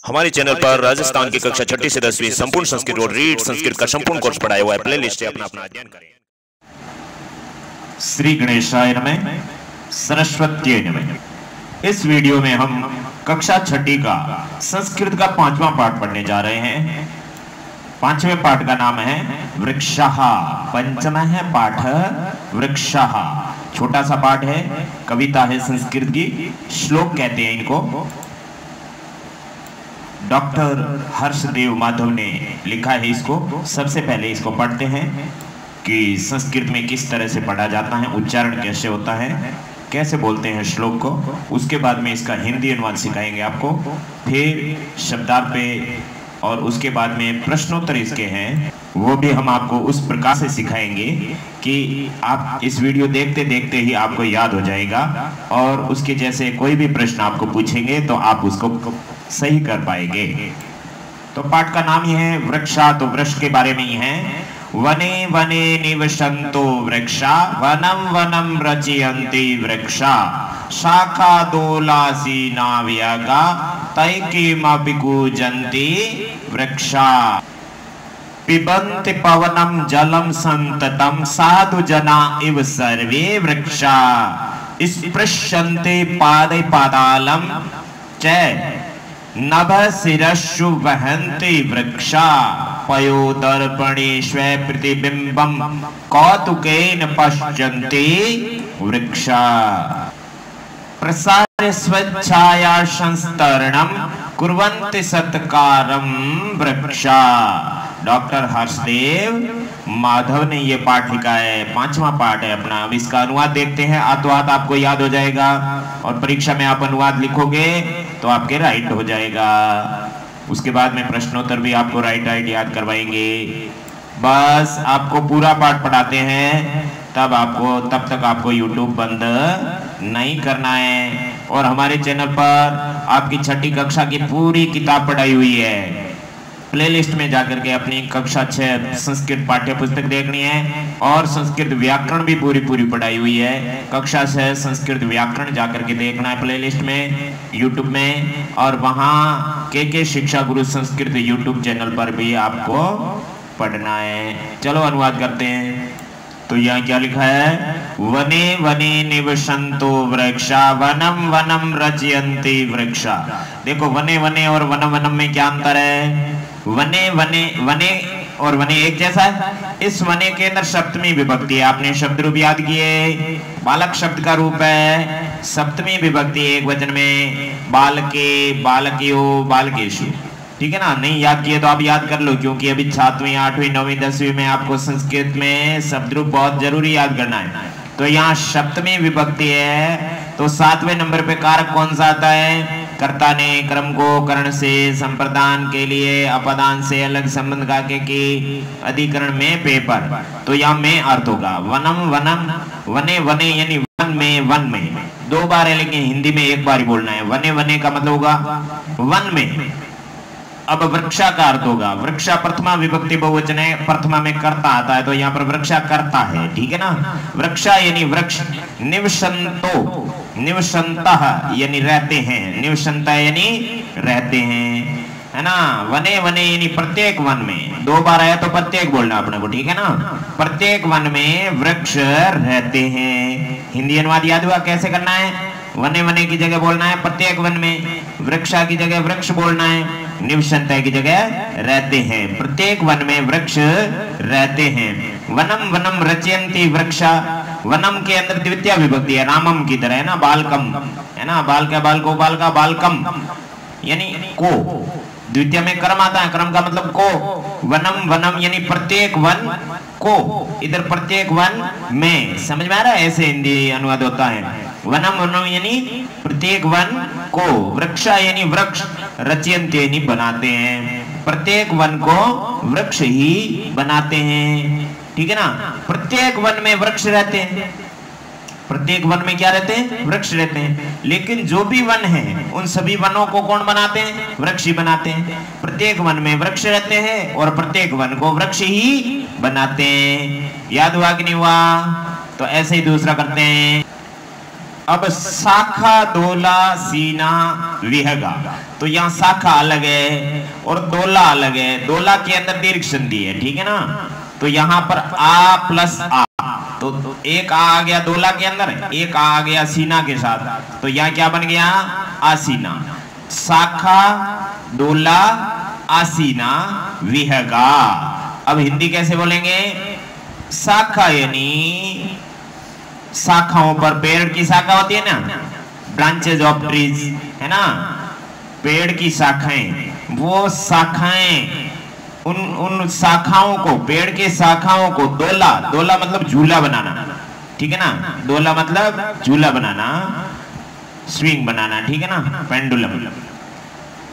हमारे चैनल पर राजस्थान की कक्षा 6ठी से 10वीं संपूर्ण संस्कृत और रीड संस्कृत का संपूर्ण कोर्स पढ़ाया हुआ है। प्लेलिस्ट से अपना अध्ययन करें। श्री गणेशाय नमः, सरस्वती नमः। इस वीडियो में हम कक्षा 6ठी का संस्कृत का 5वां पाठ पढ़ने जा रहे हैं। 5वें पाठ का नाम है वृक्षः। पंचम है पाठ वृक्षः। छोटा सा पाठ है, कविता है संस्कृत की, श्लोक कहते हैं इनको। डॉक्टर हर्षदेव माधव ने लिखा है इसको। सबसे पहले इसको पढ़ते हैं कि संस्कृत में किस तरह से पढ़ा जाता है, उच्चारण कैसे होता है, कैसे बोलते हैं श्लोक को। उसके बाद में इसका हिंदी अनुवाद सिखाएंगे आपको, फिर शब्दार्थ पे, और उसके बाद में प्रश्नोत्तर इसके हैं, वो भी हम आपको उस प्रकार से सिखाएंगे कि आप इस वीडियो देखते देखते ही आपको याद हो जाएगा, और उसके जैसे कोई भी प्रश्न आपको पूछेंगे तो आप उसको सही कर पाएंगे। तो पाठ का नाम ही है वृक्षा। तो वृक्ष के बारे में ही है। वने वने निवसन्तो वृक्षा, वनम वनम रचयन्ति वृक्षा, शाखा दोलासी नाव्यगा, तैकीमपि कूजन्ति वृक्षा, पिबन्ति पवनम जलम संततम, साधु जना इव सर्वे वृक्षा, स्पृशन्ति पादे पादालम च नभ शिरस्सु वहन्ति वृक्षा, पयोदर्पणे स्वे प्रतिबिंबम कौतुकेन पश्यन्ति वृक्षा, प्रसार्य स्वच्छाया संस्तरणम कुर्वन्ति सत्कारम वृक्षा। डॉक्टर हर्षदेव माधव ने ये पाठ लिखा है, 5वां पाठ है अपना। अब इसका अनुवाद देखते हैं, हाथों हाथ आपको याद हो जाएगा, और परीक्षा में आप अनुवाद लिखोगे तो आपके राइट हो जाएगा। उसके बाद में प्रश्नोत्तर भी आपको राइट याद करवाएंगे। बस आपको पूरा पाठ पढ़ाते हैं, तब तक आपको YouTube बंद नहीं करना है। और हमारे चैनल पर आपकी 6ठी कक्षा की पूरी किताब पढ़ाई हुई है। प्लेलिस्ट में जाकर के अपनी कक्षा 6 संस्कृत पाठ्य पुस्तक देखनी है, और संस्कृत व्याकरण भी पूरी पढ़ाई हुई है। कक्षा 6 संस्कृत व्याकरण जाकर के देखना है प्लेलिस्ट में, YouTube में, और वहाँ के शिक्षा गुरु संस्कृत YouTube चैनल पर भी आपको पढ़ना है। चलो अनुवाद करते हैं। तो यहाँ क्या लिखा है? वने वने निवसन्तो वृक्षा, वनम वनम रचयन्ति वृक्षा। देखो, वने वने और वनम वनम में क्या अंतर है? वने वने, वने और वने एक जैसा है। इस वने के अंदर सप्तमी विभक्ति है। आपने शब्द रूप याद किए, बालक शब्द का रूप है, सप्तमी विभक्ति एक वचन में, बालके, बालकियो, बालकेशु। ठीक है ना? नहीं याद किए तो आप याद कर लो, क्योंकि अभी 7वीं 8वीं 9वीं 10वीं में आपको संस्कृत में शब्द रूप बहुत जरूरी याद करना है। तो यहाँ सप्तमी विभक्ति है, तो 7वें नंबर पे कारक कौन सा आता है? कर्ता ने क्रम को कर्ण से संप्रदान के लिए अपदान से अलग संबंध का के अधिकरण में पेपर। तो यहाँ में अर्थ होगा वनम वनम, वने वने यानी वन में 2 बार है, लेकिन हिंदी में 1 बार ही बोलना है। वने वने का मतलब होगा वन में। अब वृक्षा का अर्थ होगा, वृक्षा प्रथमा विभक्ति बहुवचन है, प्रथमा में कर्ता आता है, तो यहाँ पर वृक्षा कर्ता है। ठीक है ना? वृक्षा यानी वृक्ष। निवसन्तो, निवसन्तः यानी रहते हैं, निवसन्ता यानी रहते हैं, है ना? वने वने यानी प्रत्येक वन में। 2 बार आया तो प्रत्येक बोलना अपने को, ठीक है ना? प्रत्येक वन में वृक्ष रहते हैं। हिंदी अनुवाद याद हुआ कैसे करना है? वने वने की जगह बोलना है प्रत्येक वन में, वृक्षा की जगह वृक्ष बोलना है, निवसन्ता की जगह रहते हैं। प्रत्येक वन में वृक्ष रहते हैं। वनम वनम रचयन्ति वृक्षा। वनम के अंदर द्वितीय विभक्ति है, रामम की तरह, है ना? बालकम, है ना? बालका बालको बालका बालकम यानी को। द्वितीय में कर्म आता है, कर्म का मतलब को। वनम वनम यानी प्रत्येक वन को, इधर प्रत्येक वन में। समझ में आ रहा है? ऐसे हिंदी अनुवाद होता है। वनम वनम यानी प्रत्येक वन को, वृक्षा यानी वृक्ष, रचयन्ति यानी बनाते हैं। प्रत्येक वन को वृक्ष ही बनाते हैं। ठीक है ना? प्रत्येक वन में वृक्ष रहते हैं। प्रत्येक वन में क्या रहते हैं? वृक्ष रहते हैं। लेकिन जो भी वन है, उन सभी वनों को कौन बनाते हैं? वृक्ष ही बनाते हैं। प्रत्येक वन में वृक्ष रहते हैं और प्रत्येक वन को वृक्ष ही बनाते हैं। याद हुआ कि नहीं हुआ? तो ऐसे ही दूसरा करते हैं। अब शाखा दोला सीना विहगा, तो यहाँ शाखा अलग है और दोला अलग है। दोला के अंदर दीर्घ संधि है, ठीक है ना। तो यहाँ पर आ प्लस आ, तो एक आ गया दोला के अंदर, एक आ गया सीना के साथ, तो यहाँ क्या बन गया आसीना। शाखा दोला आसीना विहगा। अब हिंदी कैसे बोलेंगे? शाखा यानी शाखाओं पर, पेड़ की शाखा होती है ना, ब्रांचेज ऑफ ट्रीज, है ना, पेड़ की शाखाएं, वो शाखाएं उन शाखाओं को, पेड़ के शाखाओं को दोला, दोला मतलब झूला बनाना, ठीक है ना, दोला मतलब झूला बनाना, स्विंग बनाना, ठीक है ना, पेंडुलम।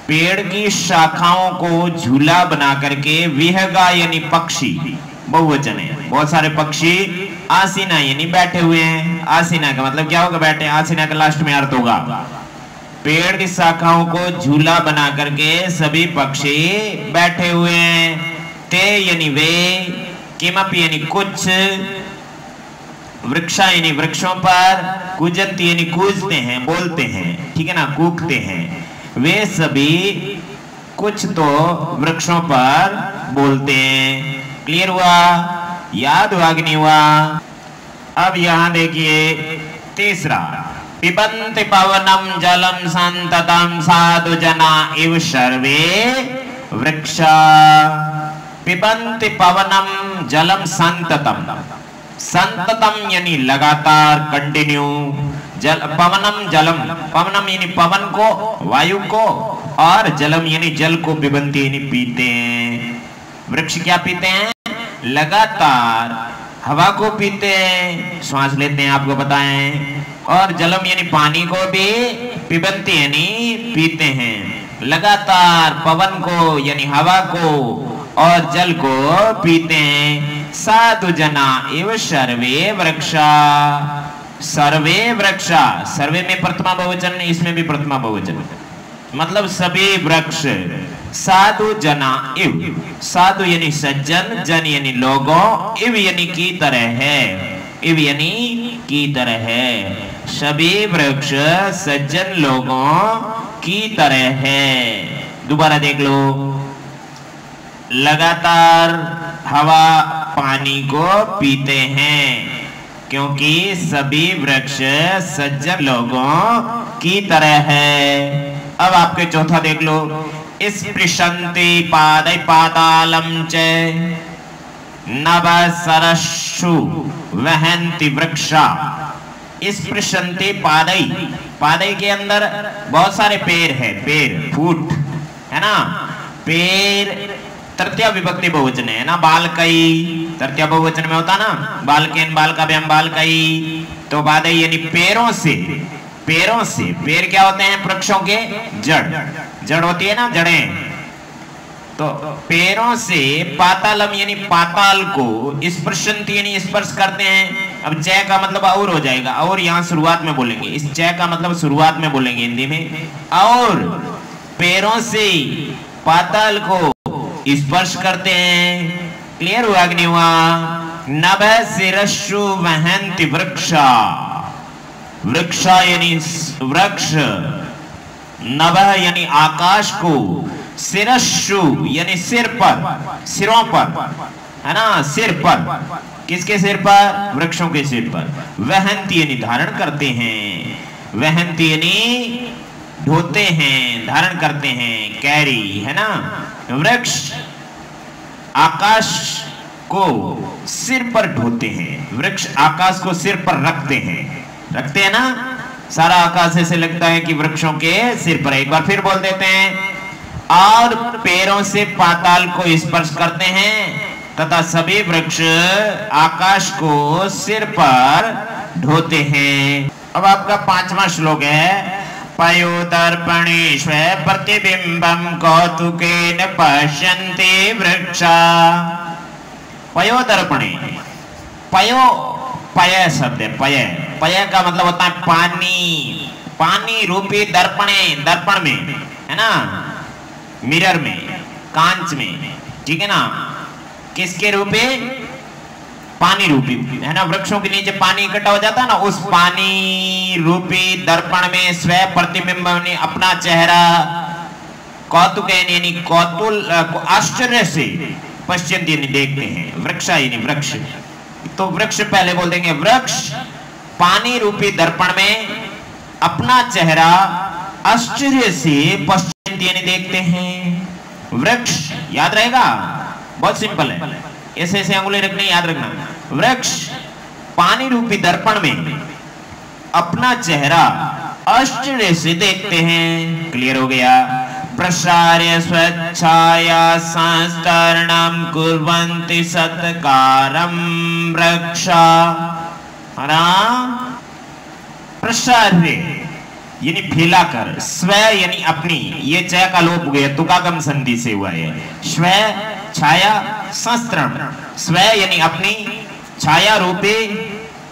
पेड़ की शाखाओं को झूला बना करके विहगा यानी पक्षी, बहुवचन है, बहुत सारे पक्षी, आसीना यानी बैठे हुए हैं। आसीना का मतलब क्या होगा? बैठे। आसीना का लास्ट में अर्थ होगा पेड़ की शाखाओं को झूला बना करके सभी पक्षी बैठे हुए हैं। ते यानी वे, किमपि यानी कुछ, वृक्षा यानी वृक्षों पर, कूजंती यानी कूजते हैं, बोलते हैं, ठीक है ना, कूकते हैं। वे सभी कुछ तो वृक्षों पर बोलते हैं। क्लियर हुआ? याद हुआ कि नहीं हुआ? अब यहां देखिए तीसरा, पिबन्ति पवनम जलम संततम साधु जना इव सर्वे वृक्षा। पिबन्ति पवनम जलम संततम, संततम यानी लगातार, कंटिन्यू। जल, पवनम जलम, पवनम यानी पवन को, वायु को, और जलम यानी जल को, पिबन्ति यानी पीते हैं। वृक्ष क्या पीते हैं? लगातार हवा को पीते हैं, श्वास लेते हैं, आपको बताएं। और जलम यानी पानी को भी, पिबन्ति यानी पीते हैं। लगातार पवन को यानी हवा को और जल को पीते हैं। साधु जना एवं सर्वे वृक्षा। सर्वे वृक्षा, सर्वे में प्रथमा बहुवचन, इसमें भी प्रथमा बहुवचन, मतलब सभी वृक्ष। साधु जना इव, साधु यानी सज्जन, जन यानी लोगों, इव यानी की तरह है, इव यानी की तरह है। सभी वृक्ष सज्जन लोगों की तरह है। दोबारा देख लो, लगातार हवा पानी को पीते हैं क्योंकि सभी वृक्ष सज्जन लोगों की तरह है। अब आपके चौथा देख लो, स्पृशन्ति पादै पातालम च नभसरस्सु वहन्ति वृक्षा। स्पृशन्ति पादै, पादै के अंदर बहुत सारे पेड़ है, पेड़ फूट है ना, पेड़ तृतीया विभक्ति बहुवचन है ना, बालकई तृतीया बहुवचन में होता ना, बालकेन बालकाभ्याम बालकई। तो पादै यानी पेड़ों से, पेड़ों से, पेड़ क्या होते हैं? वृक्षों के जड़, जड़ होती है ना, जड़ें। तो पेड़ों से पातालम यानी पाताल को, स्पृशन्ति यानी स्पर्श करते हैं। अब जय का मतलब और हो जाएगा, और यहाँ शुरुआत में बोलेंगे, इस जय का मतलब शुरुआत में बोलेंगे हिंदी में। और पेड़ों से पाताल को स्पर्श करते हैं। क्लियर हुआ कि नहीं हुआ? नभसरस्सु वहन्ति वृक्षा। वृक्षा यानी वृक्ष, नभः यानी आकाश को, सिरस्सु यानी सिर पर, सिरों पर, है ना, सिर पर। किसके सिर पर? वृक्षों के सिर पर। वहन्ति यानी धारण करते हैं, वहन्ति यानी ढोते हैं, धारण करते हैं, कैरी, है ना। वृक्ष आकाश को सिर पर ढोते हैं, वृक्ष आकाश को सिर पर रखते हैं, रखते हैं ना। सारा आकाश ऐसे लगता है कि वृक्षों के सिर पर। एक बार फिर बोल देते हैं, और पैरों से पाताल को स्पर्श करते हैं तथा सभी वृक्ष आकाश को सिर पर ढोते हैं। अब आपका पांचवा श्लोक है, पयोदर्पणेष्व प्रतिबिंबम कौतुकेन पश्यन्ति वृक्षा। पयोदर्पणे, पयो पय शब्द है, पय, पय का मतलब होता है पानी, पानी रूपी दर्पणे, दर्पण में, है ना, मिरर में, कांच में, ठीक है ना। किसके रूपे? पानी रूपी, है ना, वृक्षों के नीचे पानी इकट्ठा हो जाता है ना, उस पानी रूपी दर्पण में स्व प्रतिबिंब यानी अपना चेहरा कौतुकैन यानी कौतूल आश्चर्य से पश्चिम यानी देखते हैं। वृक्षा यानी वृक्ष, तो वृक्ष पहले बोल देंगे, वृक्ष पानी रूपी दर्पण में अपना चेहरा आश्चर्य से पश्चिम यानी देखते हैं। वृक्ष याद रहेगा, बहुत सिंपल है, ऐसे ऐसे अंगुली रखनी, याद रखना। वृक्ष पानी रूपी दर्पण में अपना चेहरा आश्चर्य से देखते हैं। क्लियर हो गया। प्रसार्य स्वच्छाया संस्तरणं कुर्वन्ति सत्कारं वृक्षा, है ना। प्रसार्य यानी फैलाकर, स्व यानी अपनी, ये चय का लोप हो गया, तुकागम संधि से हुआ है। स्व छाया संस्तरण, स्व यानी अपनी, छाया रूपे,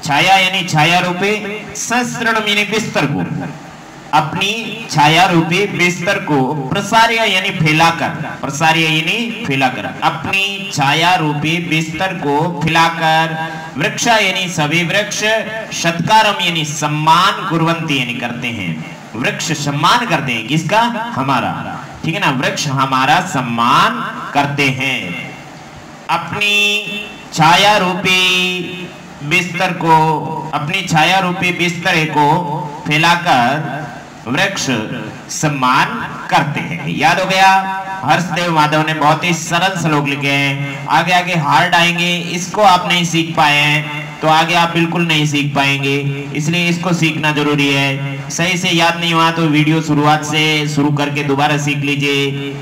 छाया यानी छाया रूपे, संस्तरण यानी बिस्तर को, अपनी छाया रूपी बिस्तर को, प्रसार्य यानी फैलाकर, प्रसार्य यानी फैलाकर, अपनी छाया रूपी बिस्तर को फैलाकर, वृक्षा यानी सभी वृक्ष, सत्कारम यानी सम्मान, कुर्वन्ति यानी करते हैं। वृक्ष सम्मान करते हैं, किसका? हमारा, ठीक है ना, वृक्ष हमारा सम्मान करते हैं। अपनी छाया रूपी बिस्तर को, अपनी छाया रूपी बिस्तर को फैलाकर वृक्ष सम्मान करते हैं। याद हो गया। हर्षदेव माधव ने बहुत ही सरल श्लोक लिखे हैं, आगे आगे हार्ड आएंगे, इसको आप नहीं सीख पाए हैं तो आगे आप बिल्कुल नहीं सीख पाएंगे, इसलिए इसको सीखना जरूरी है। सही से याद नहीं हुआ तो वीडियो शुरुआत से शुरू करके दोबारा सीख लीजिए।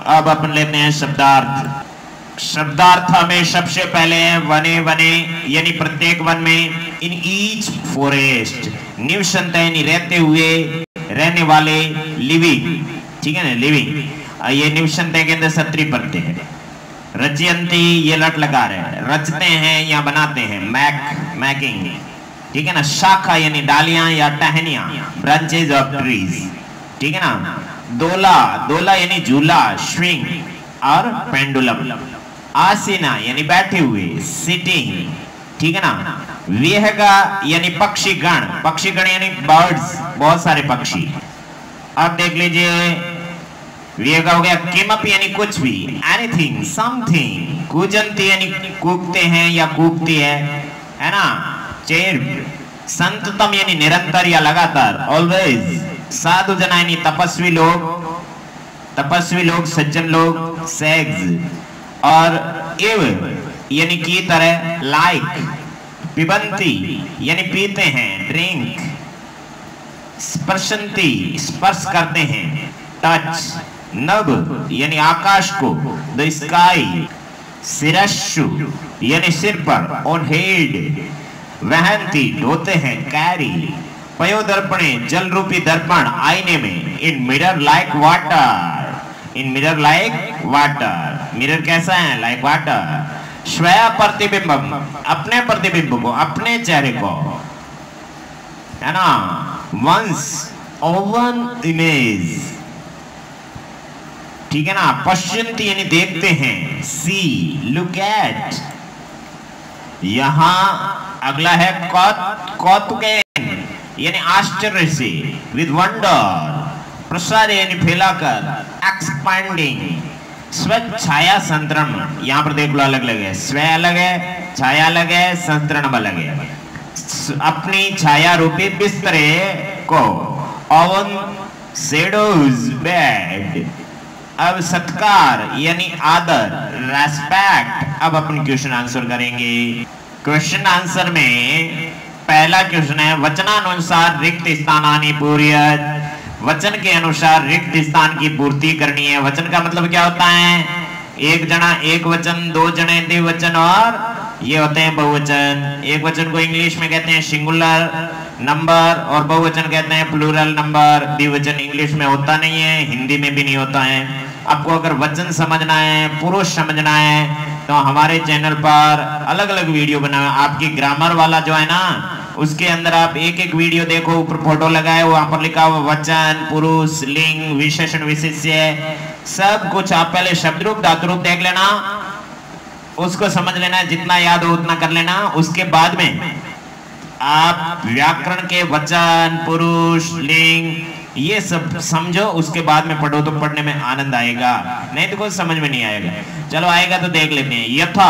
अब अपन लेते हैं शब्दार्थ। शब्दार्थ में सबसे पहले वने वने यानी प्रत्येक वन में, इन ईच फॉरेस्ट, निवसंत यानी रहते हुए, रहने वाले, लिविंग, ठीक है ना, लिविंग, ये निवसंत के अंदर सत्री पढ़ते हैं। रचयंती ये लट लगा रहे हैं, रचते हैं या बनाते हैं, मैकिंग, ठीक है ना। शाखा यानी डालियां या टहनियां, ब्रांचेज ऑफ ट्रीज, ठीक है ना। दोला, दोला यानी झूला, स्विंग और पेंडुलम। आसीना यानी बैठे हुए, सिटिंग, ठीक है ना। विहगा यानी पक्षीगण, पक्षीगण यानी बर्ड्स, बहुत सारे पक्षी। अब देख लीजिए, विहगा हो गया किमप यानी कुछ भी, एनीथिंग, समथिंग। कूजंती यानी कूकते हैं या कूकती है ना। चेर, संततम यानी निरंतर या लगातार, ऑलवेज। साधु जना यानी तपस्वी लोग, तपस्वी लोग, सज्जन लोग, सेक्स। और एव यानी की तरह, लाइक। पिबंती यानी पीते हैं, ड्रिंक। स्पर्शंती स्पर्श करते हैं, टच। नभ यानी आकाश को, द स्काई। सिरस्सु यानी सिर पर, ऑन हेड। वहंती ढोते हैं, कैरी। पयोदर्पणे जल रूपी दर्पण, आईने में। इन मिरर लाइक वाटर, इन मिरर लाइक वाटर, मिरर कैसा है? Like water. स्वयं प्रतिबिंबम, अपने प्रतिबिंब को, अपने चेहरे को, है ना। वंस ओवन इमेज, ठीक है ना। पश्यन्ति यानी देखते हैं, सी, लुक एट। यहां अगला है कौतुकैन यानी आश्चर्य से, विद वंडर। प्रसार यानी फैलाकर, एक्सपांडिंग। स्वच्छ छाया संतरण, यहां पर देख लो अलग अलग है, स्व अलग है, छाया अलग है, संतरण अलग है। अपनी छाया रूपी बिस्तरे को, ओवन शेडोज बेड। अब सत्कार यानी आदर, रेस्पेक्ट। अब अपन क्वेश्चन आंसर करेंगे। क्वेश्चन आंसर में पहला क्वेश्चन है, वचनानुसार रिक्त स्थानानि पूर्यत। वचन के अनुसार रिक्त स्थान की पूर्ति करनी है। वचन का मतलब क्या होता है? एक जना एक वचन, दो जने द्विवचन, और ये होते हैं बहुवचन। एक वचन को इंग्लिश में कहते हैं सिंगुलर नंबर और बहुवचन कहते हैं प्लूरल नंबर। द्विवचन इंग्लिश में होता नहीं है, हिंदी में भी नहीं होता है। आपको अगर वचन समझना है, पुरुष समझना है, तो हमारे चैनल पर अलग अलग वीडियो बना। आपकी ग्रामर वाला जो है ना, उसके अंदर आप एक एक वीडियो देखो, ऊपर फोटो लगाए, वहां पर लिखा हुआ वचन, पुरुष, लिंग, विशेषण, विशेष्य, सब कुछ। आप पहले शब्द रूप धातु रूप देख लेना, उसको समझ लेना, जितना याद हो उतना कर लेना। उसके बाद में आप व्याकरण के वचन, पुरुष, लिंग ये सब समझो, उसके बाद में पढ़ो तो पढ़ने में आनंद आएगा, नहीं तो कुछ समझ में नहीं आएगा। चलो आएगा तो देख लेते हैं। यथा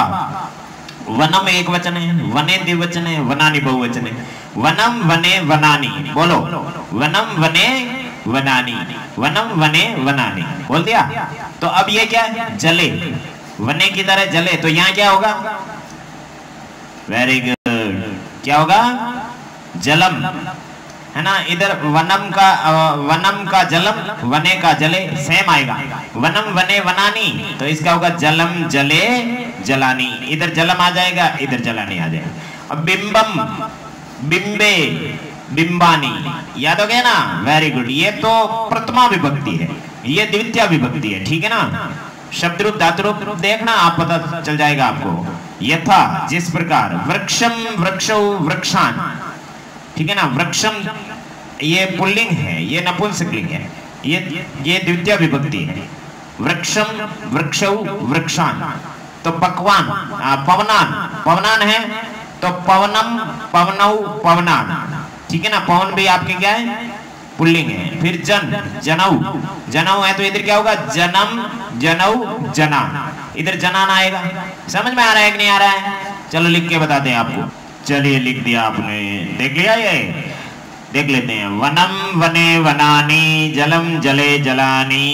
वनम एक वचन है, वने द्विवचन है, वनानि बहुवचन है। वनम वने वनानि, बोलो वनम वने वनानि, वनम वने वनानि, बोल दिया। तो अब ये क्या है? जले, वने की तरह जले, तो यहाँ क्या होगा? वेरी गुड, क्या होगा? जलम, है ना। इधर वनम का जलम, वने का जले, सेम आएगा। वनम वने वनानी, तो इसका होगा जलम जले जलानी। इधर जलम आ जाएगा, इधर जलानी आ जाएगा। अब बिंबम, बिंबे बिंबानी, याद हो गया ना? Very good. ये तो प्रथमा विभक्ति है, ये द्वितीय विभक्ति है, ठीक है ना। शब्द रूप धातु रूप देखना, आप पता चल जाएगा आपको। यथा, जिस प्रकार। वृक्षम वृक्षौ वृक्षान, ठीक है ना। वृक्षम ये पुल्लिंग है, ये नपुंसकलिंग है, ये द्वितीय विभक्ति है। वृक्षम वृक्षौ वृक्षान, तो पकवान, पवनान, पवनान है तो पवनम पवनौ पवनान, ठीक है ना। पवन भी आपके क्या है? पुल्लिंग है। फिर जन, जनौ, जनौ है तो इधर क्या होगा? जनम जनौ जनान, इधर जनान आएगा। समझ में आ रहा है कि नहीं आ रहा है? चलो लिख के बताते हैं आपको। चलिए लिख दिया आपने, देख लिया? ये देख लेते हैं। वनम वने वनानी, जलम जले जलानी,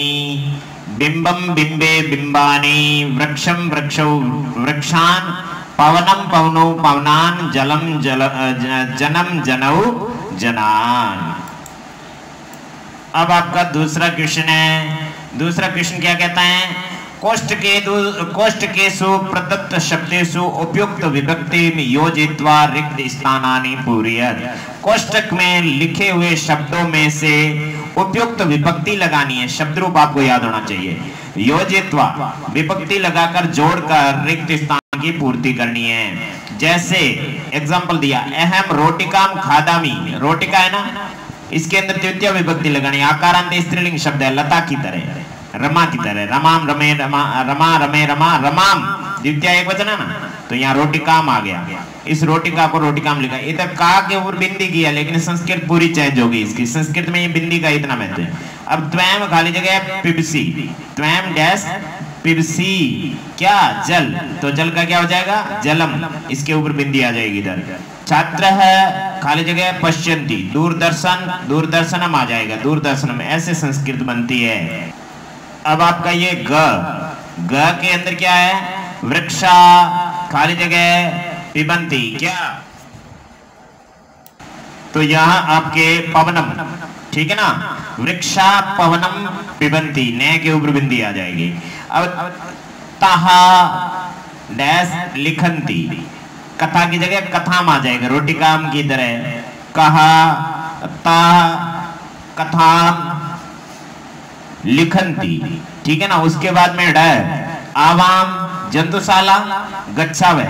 बिंबम बिंबे बिंबानी, वृक्षम वृक्षौ वृक्षान, पवनम पवनौ पवनान, जलम जनम जनौ जनान। अब आपका दूसरा क्वेश्चन है। दूसरा क्वेश्चन क्या कहता है? कोष्ठ केषु प्रदत्त शब्देषु उपयुक्त विभक्ति योजित्वा रिक्त स्थानानि पूरयेत्। कोष्ठक में लिखे हुए शब्दों में से उपयुक्त विभक्ति लगानी है। शब्द रूप आपको याद होना चाहिए। योजित्वा, विभक्ति लगाकर जोड़कर रिक्त स्थान की पूर्ति करनी है। जैसे एग्जाम्पल दिया, अहम रोटिकाम खादामी, रोटिका है ना, इसके अंदर द्वितीय विभक्ति लगानी। आकारांत स्त्रीलिंग शब्द है, लता की तरह, रमा की तरह। रमाम रमे रमा, रमा रमे रमा, रमाम द्वितीय एक वचन है ना, तो यहाँ रोटिकाम आ गया। इस रोटिका को रोटिकाम लिखा। इधर का के ऊपर बिंदी किया, लेकिन संस्कृत पूरी चेंज होगी इसकी। संस्कृत में ये बिंदी का इतना महत्व है। अब त्वम खाली जगह पिबसी, त्वम डैश पिबसी, क्या? जल, तो जल का क्या हो जाएगा? जलम, इसके ऊपर बिंदी आ जाएगी इधर। छात्र है खाली जगह पश्यन्ति, दूरदर्शन, दूरदर्शनम आ जाएगा, दूरदर्शनम। ऐसे संस्कृत बनती है। अब आपका ये ग के अंदर क्या है? वृक्षा, खाली जगह पिबंती, क्या? तो यहाँ आपके पवनम, ठीक है ना। वृक्षा पवनम पिबंती, न के ऊपर बिंदी आ जाएगी। अब ताहा डैश लिखंती, कथा की जगह कथाम आ जाएगा, रोटिकाम की तरह। कहा ता कथाम लिखंती, ठीक है ना। उसके बाद में ड आवाम जंतुशाला गच्छावे,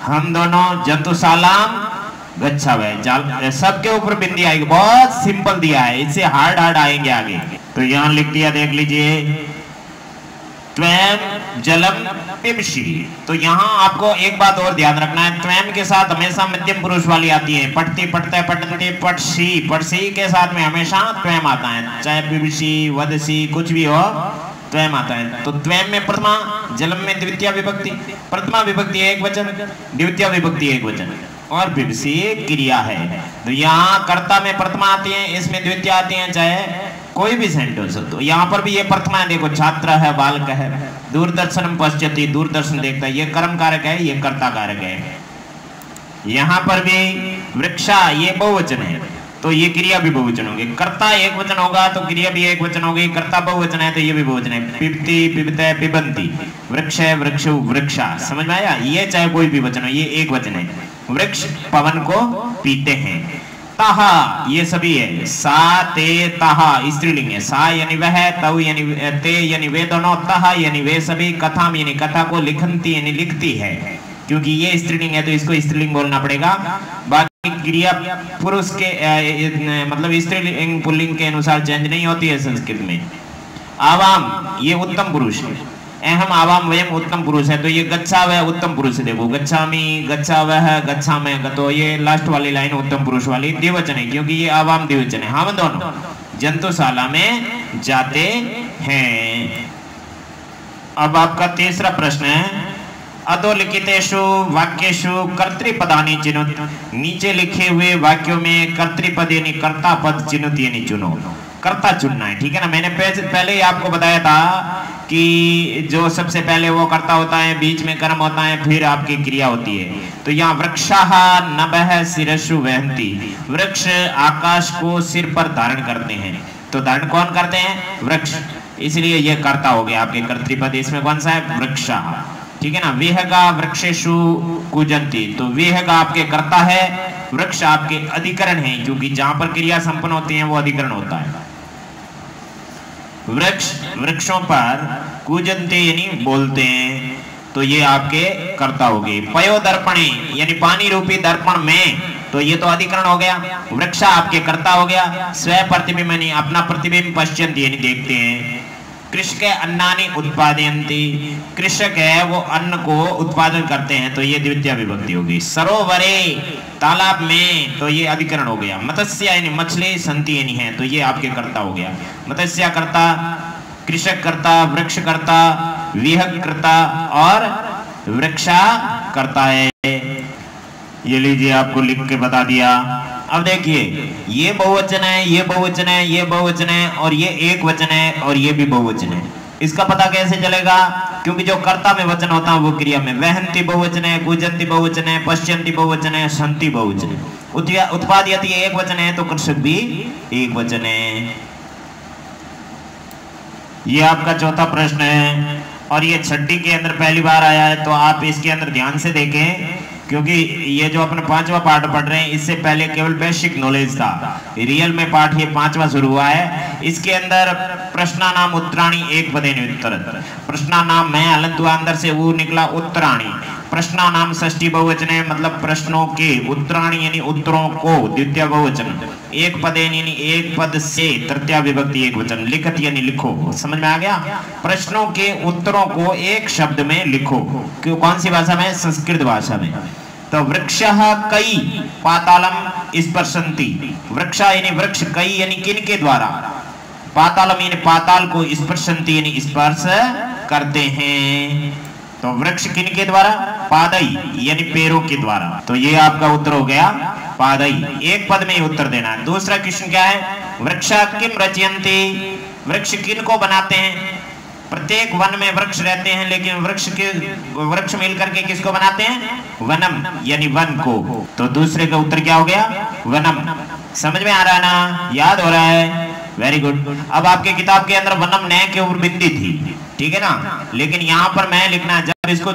हम दोनों जंतुशालाम गच्छावे, सबके ऊपर बिंदी आएगी। बहुत सिंपल दिया है, इससे हार्ड आएंगे आगे। तो यहां लिख दिया, देख लीजिए। त्वम जलम पिबसी, तो यहाँ आपको एक बात और ध्यान रखना है। त्वम के साथ हमेशा मध्यम पुरुष वाली आती है। पढ़ती पढ़ते पढ़ते पढ़सी, पढ़सी के साथ में हमेशा त्वम आता है। चाहे पिबसी वदसी कुछ भी हो, त्वम आता है। तो त्वम में प्रथमा, जलम में द्वितीय विभक्ति। प्रथमा विभक्ति एक वचन, द्वितीय विभक्ति एक वचन, और पिबसी क्रिया है। तो यहाँ कर्ता में प्रथमा आती है, इसमें द्वितीय आती है, चाहे कोई भी सेंटेंस हो। तो यहाँ पर भी ये प्रथमा है, देखो छात्र है, बालक है। दूरदर्शनम पश्यति, दूरदर्शन देखता है, ये कर्म कारक है, ये कर्ता कारक है। यहाँ पर भी वृक्षा, ये बहुवचन है, तो ये क्रिया भी बहुवचन होगी। कर्ता एक वचन होगा तो क्रिया भी एक वचन होगी। कर्ता बहुवचन है तो ये भी बहुवचन है। पिबती पिबते पिबंती, वृक्ष है वृक्षु वृक्षा, समझ में आया? ये चाहे कोई भी वचन हो, ये एक वचन है। वृक्ष पवन को पीते हैं। ताहा, ये सभी है। सा ते ताहा स्त्रीलिंग है। सा यानी वह, तव यानी ते यानी वे दोनों, ताहा यानी वे सभी, कथाम यानी कथा को, लिखंती यानी लिखती है। क्योंकि ये स्त्रीलिंग है तो इसको स्त्रीलिंग बोलना पड़ेगा। बाकी क्रिया पुरुष के मतलब स्त्रीलिंग पुल्लिंग के अनुसार चेंज नहीं होती है संस्कृत में। आवाम, ये उत्तम पुरुष है। अहम आवाम वयम उत्तम पुरुष है, तो ये गच्छा वह उत्तम पुरुष है। देखो गच्छामी, गच्छा वह, गच्छा मैं, गतो, ये लास्ट वाली लाइन उत्तम पुरुष वाली द्विवचन है, क्योंकि ये आवाम द्विवचन है। हम दोनों जंतुशाला में जाते हैं। अब आपका तीसरा प्रश्न है, अधोलिखितेषु वाक्येषु कर्तृपदानि चिनुत। नीचे लिखे हुए वाक्यों में कर्तृपद यानी कर्ता पद चिनुत यानी चुनो, कर्ता चुनना है, ठीक है ना। मैंने पहले ही आपको बताया था कि जो सबसे पहले वो कर्ता होता है, बीच में कर्म होता है, फिर आपकी क्रिया होती है। तो यहाँ वृक्षाः नभः शिरसु वहन्ति, वृक्ष आकाश को सिर पर धारण करते हैं। तो धारण कौन करते हैं? वृक्ष, इसलिए ये कर्ता हो गया आपके कर्तृपद। इसमें कौन सा है? वृक्षाः, ठीक है ना। विहगा वृक्षेषु कूजन्ति, तो विहगा आपके कर्ता है, वृक्ष आपके अधिकरण है, क्योंकि जहां पर क्रिया संपन्न होती है वो अधिकरण होता है। वृक्ष वृक्षों पर कूजन्ति यानी बोलते हैं, तो ये आपके कर्ता हो गए। पयो दर्पणे यानी पानी रूपी दर्पण में, तो ये तो अधिकरण हो गया। वृक्ष आपके कर्ता हो गया। स्व प्रतिबिंब यानी अपना प्रतिबिंब पश्यन्ति यानी देखते हैं। कृषक अन्नानि उत्पादयन्ति, कृषक है वो अन्न को उत्पादन करते हैं, तो ये द्वितीय विभक्ति होगी। सरोवरे तालाब में, तो ये अधिकरण हो गया। मत्स्य यानी मछली, संति यानी है, तो ये आपके कर्ता हो गया। मत्स्य कर्ता, कृषक कर्ता, वृक्ष कर्ता, विहग कर्ता और वृक्षा कर्ता है। ये लीजिए आपको लिख के बता दिया। अब देखिए ये बहुवचन है, ये बहुवचन है, ये बहुवचन है, और ये एक वचन है, और ये भी बहुवचन है। इसका पता कैसे चलेगा? क्योंकि जो कर्ता में वचन होता है वो क्रिया में। वहन्ति बहुवचन है, कूजन्ति बहुवचन है, पश्यन्ति बहुवचन है, सन्ति बहुवचन है। उत्पादयति एक वचन है, तो कृषक भी एक वचन है। ये आपका चौथा प्रश्न है, और ये छठी के अंदर पहली बार आया है, तो आप इसके अंदर ध्यान से देखें, क्योंकि ये जो अपने पांचवा पाठ पढ़ रहे हैं, इससे पहले केवल बेसिक नॉलेज था। रियल में पाठ ये पांचवा शुरू हुआ है। इसके अंदर प्रश्ना नाम उत्तराणी एक पदे उत्तर, प्रश्ना नाम मैं हलंत हुआ, अंदर से वो निकला उत्तराणी। प्रश्ना नाम षष्ठी बहुवचन है, मतलब प्रश्नों के, उत्तराणी यानी उत्तरों को द्वितीय बहुवचन। एक पदे यानी एक पद से तृतीय विभक्ति एक वचन। लिखत यानी लिखो, समझ में आ गया? प्रश्नों के उत्तरों को एक शब्द में लिखो। क्यों? कौन सी भाषा में? संस्कृत भाषा में। तो वृक्षः कई पातालम स्पर्शन्ति, वृक्ष यानी वृक्ष, कई यानी किन के द्वारा, पातालम यानी पाताल को, स्पर्शन्ति यानी स्पर्श करते हैं। तो वृक्ष किन के द्वारा? पादई यानी पैरों के द्वारा। तो ये आपका उत्तर हो गया पादई। एक पद में ही उत्तर देना है। दूसरा क्वेश्चन क्या है? वृक्ष किम रचयन्ति, वृक्ष किन को बनाते हैं? प्रत्येक वन में वृक्ष रहते हैं, लेकिन वृक्ष मिलकर के किसको बनाते हैं? वनम यानी वन को। तो दूसरे का उत्तर क्या हो गया? वनम। समझ में आ रहा है ना? याद हो रहा है? Very good. अब आपके किताब के अंदर वनम न के ऊपर बिंदी थी, ठीक है ना, लेकिन यहाँ पर मैं लिखना, जब इसको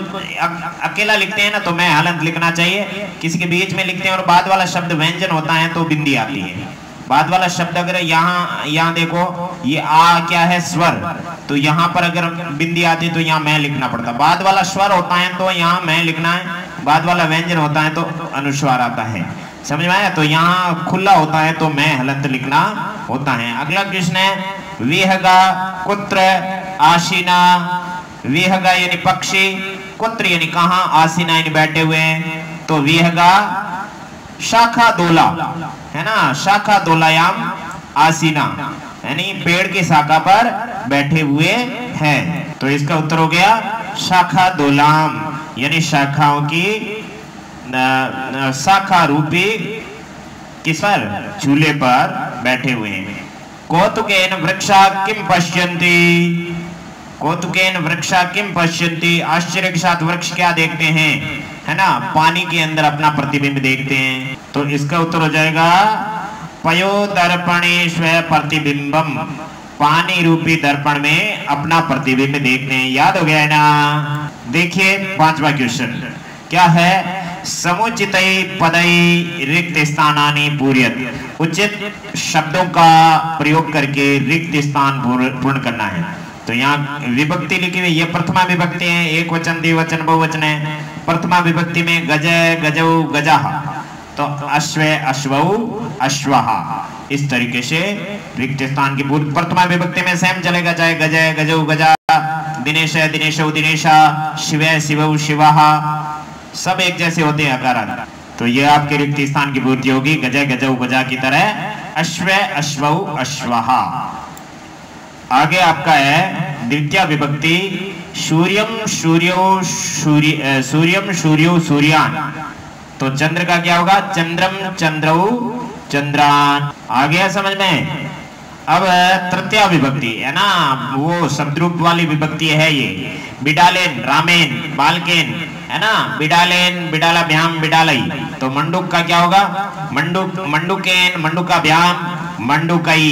अकेला लिखते हैं ना तो मैं हलंत लिखना चाहिए। किसी के बीच में लिखते हैं और बाद वाला शब्द व्यंजन होता है तो बिंदी आती है। बाद वाला शब्द अगर यहाँ देखो, ये आ क्या है? स्वर, तो यहाँ पर अगर बिंदी आती तो यहाँ मैं लिखना पड़ता। बाद वाला स्वर होता है तो यहाँ मैं लिखना है, बाद वाला व्यंजन होता है तो अनुस्वार आता है। समझ में आया? तो यहाँ खुला होता है तो मैं हलंत लिखना होता है। अगला प्रश्न है, विहगा कुत्र आसीना, विहगा यानी पक्षी, कुत्र यानी कहाँ, आसीना यानी बैठे हुए हैं। तो विहगा शाखा दोला है ना, शाखा दोलायाम आसीना यानी पेड़ की शाखा पर बैठे हुए हैं। तो इसका उत्तर हो गया शाखा दोलाम यानी शाखाओं की शाखा रूपी किस पर? झूले पर बैठे हुए हैं। कौतुकेन वृक्षा किम पश्यन्ति, कौतुकेन वृक्षा किम पश्यन्ति, आश्चर्य के साथ वृक्ष क्या देखते हैं, है ना? पानी के अंदर अपना प्रतिबिंब देखते हैं। तो इसका उत्तर हो जाएगा पयो दर्पणे स्व प्रतिबिंबम, पानी रूपी दर्पण में अपना प्रतिबिंब देखते हैं। याद हो गया है ना? देखिए पांचवा क्वेश्चन क्या है? समुचितई पदई रिक्त स्थानानि पूर्यत, उचित शब्दों का प्रयोग करके रिक्त स्थान पूर्ण करना है। तो यहाँ विभक्ति लिखी हुई, ये प्रथमा विभक्ति है, एक वचन द्विवचन बहुवचन है। प्रथमा विभक्ति में गजय गजौ गजाः, तो अश्वे अश्वौ अश्वः, इस तरीके से रिक्त स्थान की प्रथमा विभक्ति में सेम चलेगा, चाहे गजय गजौ गजा दिनेश दिनेशौ दिनेशा, शिव शिवौ शिवः, सब एक जैसे होते हैं अकारांत। तो ये आपके रिक्त स्थान की पूर्ति होगी। गज गजौ गजा की तरह, अश्व अश्वौ अश्वः। आगे आपका है द्वितीय विभक्ति, सूर्यम सूर्यो सूर्यम सूर्यो सूर्यान। तो चंद्र का क्या होगा? चंद्रम चंद्रौ चंद्रान। आ गया समझ में? अब तृतीय विभक्ति है ना, वो शब्दरूप वाली विभक्ति है ये। बिडालेन रामेन बालकेन है ना, बिडालेन बिडालाभ्याम बिडालई। तो मंडूक का क्या होगा? मंडूक मंडूकेन मंडूकाभ्याम मंडूकई।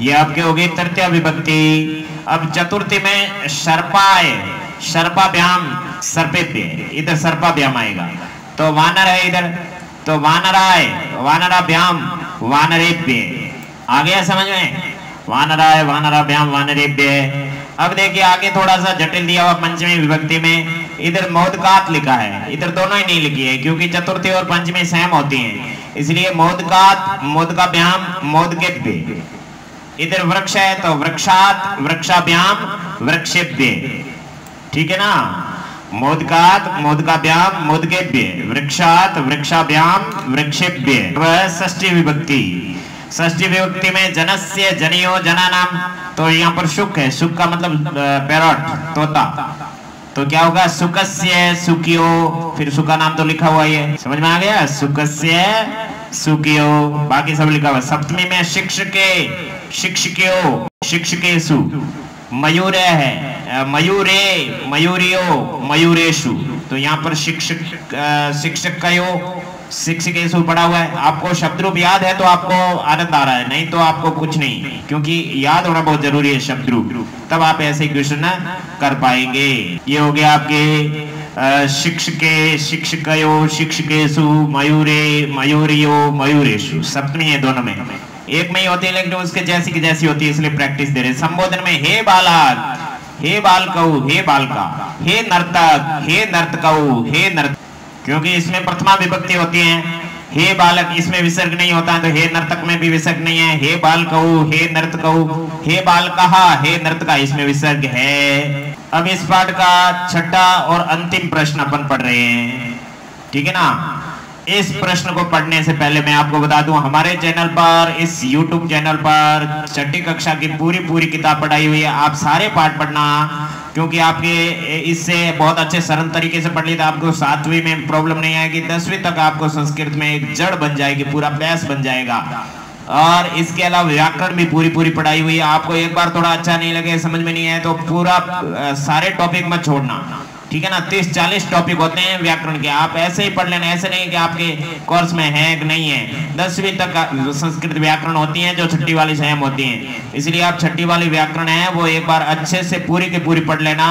ये आपके हो गई तृतीय विभक्ति। अब चतुर्थी में सर्पाय सर्पाभ्याम सर्पेभ्य, इधर सर्पाभ्याम आएगा। तो वानर है इधर, तो वानराय वानराभ्याम वानरेभ्य। आ गया समझ में? वानराय वानराभ्याम वानरेभ्य। अब देखिए आगे थोड़ा सा जटिल दिया हुआ पंचमी विभक्ति में, इधर मोदकात लिखा है, इधर दोनों ही नहीं लिखी है क्योंकि चतुर्थी और पंचमी सेम होती हैं, इसलिए मोदकात मोदकाभ्याम मोदकेभ्य। इधर वृक्ष है तो वृक्षात वृक्षाभ्याम वृक्षेभ्य। ठीक है ना? मोदकात मोदकाभ्याम मोदकेभ्य, वृक्षात वृक्षाभ्याम वृक्षेभ्य। षष्ठी विभक्ति, षष्ठी विभक्ति में जनस्य जनियो जनानाम। तो यहाँ पर शुक है, शुक का मतलब पैरट तोता। तो क्या होगा? सुकस्य सुकियो, फिर सुका नाम तो लिखा हुआ है, समझ में आ गया? सुकस्य सुकियो, बाकी सब लिखा हुआ। सप्तमी में शिक्षके शिक्षकियो शिक्षकेषु। मयूर है मयूरे मयूरियो मयूरेशु। तो यहाँ पर शिक्षक शिक्षकयो शिक्षकेषु पढ़ा हुआ है। आपको शब्दरूप याद है तो आपको आनंद आ रहा है, नहीं तो आपको कुछ नहीं, क्योंकि याद होना बहुत जरूरी है शब्दरूप, तब आप ऐसे क्वेश्चन कर पाएंगे। ये हो गया आपके शिक्षके शिक्षकयो शिक्षकेषु मयूरे मयूरियो मयूरेशु। सप्तमी है दोनों में, एक में ही होती है लेकिन उसके जैसी की जैसी होती है, इसलिए प्रैक्टिस दे रहे। संबोधन में हे बालक हे बालकौ हे बालका, हे नर्तक हे नर्तकौ हे नर्तक, क्योंकि इसमें प्रथमा विभक्ति होती है। हे बालक इसमें विसर्ग नहीं होता है, तो हे नर्तक में भी विसर्ग नहीं है। हे बालकौ हे नर्तकौ, हे बालकहा हे नर्तका, इसमें विसर्ग है। अब इस पाठ का छठा और अंतिम प्रश्न अपन पढ़ रहे हैं, ठीक है ना? इस प्रश्न को पढ़ने से पहले मैं आपको बता दूं, हमारे चैनल पर, इस YouTube चैनल पर छठी कक्षा की पूरी किताब पढ़ाई हुई है। आप सारे पाठ पढ़ना, क्योंकि आपके इससे बहुत अच्छे सरल तरीके से पढ़ लिया, आपको 7वीं में प्रॉब्लम नहीं आएगी, 10वीं तक आपको संस्कृत में एक जड़ बन जाएगी, पूरा अभ्यास बन जाएगा। और इसके अलावा व्याकरण भी पूरी पढ़ाई हुई है। आपको एक बार थोड़ा अच्छा नहीं लगे, समझ में नहीं आए, तो पूरा सारे टॉपिक मत छोड़ना, ठीक है ना? 30-40 टॉपिक होते हैं व्याकरण के, आप ऐसे ही पढ़ लेना। ऐसे नहीं कि आपके कोर्स में है कि नहीं है, 10वीं तक संस्कृत व्याकरण होती है जो छठी वाली सेम होती हैं, इसलिए आप छठी वाली व्याकरण है वो एक बार अच्छे से पूरी की पूरी पढ़ लेना।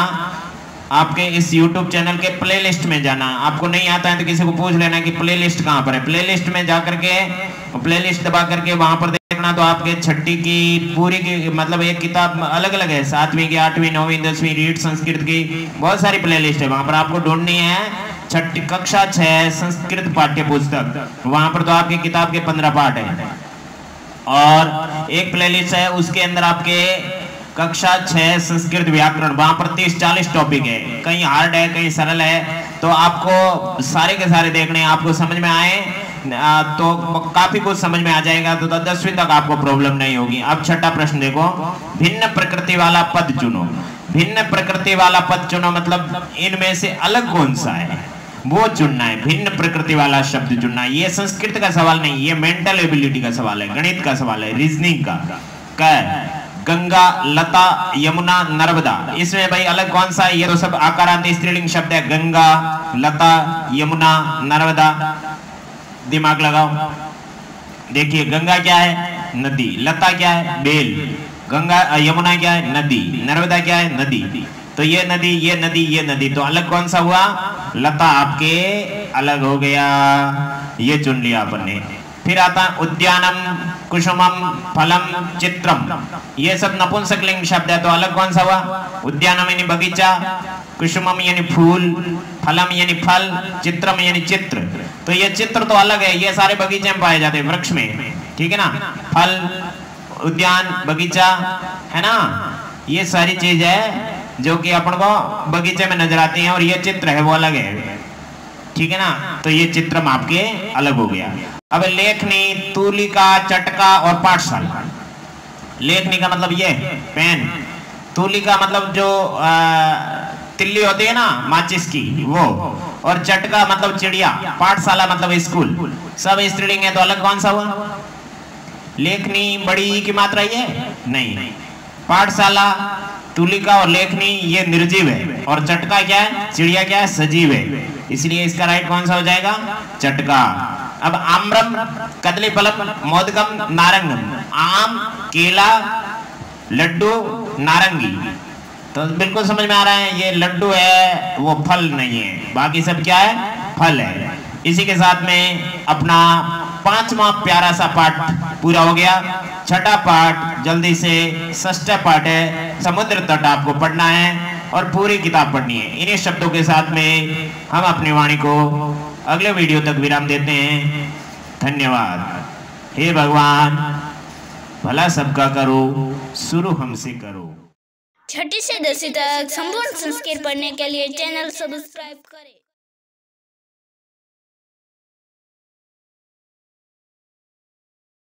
आपके इस YouTube चैनल के प्लेलिस्ट में जाना, आपको नहीं आता है तो किसी को पूछ लेना कि प्लेलिस्ट कहाँ पर है। प्लेलिस्ट में जा करके प्लेलिस्ट दबा करके वहां पर देखना, तो आपके छठी की पूरी की मतलब एक किताब अलग अलग है, 7वीं की 8वीं 9वीं 10वीं रीड संस्कृत की बहुत सारी प्लेलिस्ट है, वहां पर आपको ढूंढनी है। छठी कक्षा 6 संस्कृत पाठ्य पुस्तक, वहां पर तो आपकी किताब के 15 पाठ है, और एक प्लेलिस्ट है उसके अंदर आपके कक्षा 6 संस्कृत व्याकरण, वहां पर 30-40 टॉपिक है, कहीं हार्ड है कहीं सरल है, तो आपको सारे के सारे देखने, आपको समझ में आए तो काफी कुछ समझ में आ जाएगा, तो 10वीं तक आपको प्रॉब्लम नहीं होगी। अब छठा प्रश्न देखो, भिन्न प्रकृति वाला पद चुनो। भिन्न प्रकृति वाला पद चुनो मतलब इनमें से अलग कौन सा है वो चुनना है, भिन्न प्रकृति वाला शब्द चुनना है। ये संस्कृत का सवाल नहीं, ये मेंटल एबिलिटी का सवाल है, गणित का सवाल है, रीजनिंग का। गंगा लता यमुना नर्मदा, इसमें भाई अलग कौन सा है? ये तो सब आकारांत स्त्रीलिंग शब्द है, गंगा लता यमुना नर्मदा। दिमाग लगाओ, देखिए गंगा क्या है? नदी। लता क्या है? बेल। गंगा यमुना क्या है? नदी। नर्मदा क्या है? नदी। तो ये नदी ये नदी ये नदी, तो अलग कौन सा हुआ? लता आपके अलग हो गया, ये चुन लिया अपन ने। फिर आता उद्यानम कुसुमम फलम चित्रम, ये सब नपुंसकलिंग शब्द है, तो अलग कौन सा हुआ? उद्यानम यानी बगीचा, कुसुमम यानी फूल, फलम यानी फल, चित्रम यानी चित्र। तो ये चित्र तो अलग है, ये सारे बगीचे में पाए जाते हैं, वृक्ष में, ठीक है ना? फल उद्यान बगीचा है ना, ये सारी चीज है जो कि अपन को बगीचे में नजर आती हैं, और ये चित्र है वो अलग है, ठीक है ना। तो ये चित्र आपके अलग हो गया। अब लेखनी, तूलिका, चटका और पाठशाला। लेखनी का मतलब ये पेन, तूलिका मतलब जो तिल्ली होती है ना माचिस की वो, और चटका मतलब चिड़िया, पाठशाला मतलब स्कूल। सब स्त्रीलिंग है तो अलग कौन सा हुआ? लेखनी बड़ी की मात्रा ये नहीं, पाठशाला, तूलिका और लेखनी ये निर्जीव है, और चटका क्या है? चिड़िया क्या है? सजीव है। इसलिए इसका राइट कौन सा हो जाएगा? चटका। अब आम्रम, कदलीफलम, मोदकम, नारंगम। आम, केला, लड्डू, नारंगी। तो बिल्कुल समझ में आ रहा है, ये लड्डू है वो फल नहीं है, बाकी सब क्या है? फल है। इसी के साथ में अपना 5वां प्यारा सा पाठ पूरा हो गया। छठा पाठ जल्दी से, षष्ठ पाठ है समुद्र तट, आपको पढ़ना है और पूरी किताब पढ़नी है। इन्हीं शब्दों के साथ में हम अपनी वाणी को अगले वीडियो तक विराम देते हैं। धन्यवाद। हे भगवान, भला सबका करो, शुरू हमसे करो। छठी से 10वीं तक संपूर्ण संस्कृत पढ़ने के लिए चैनल सब्सक्राइब करें।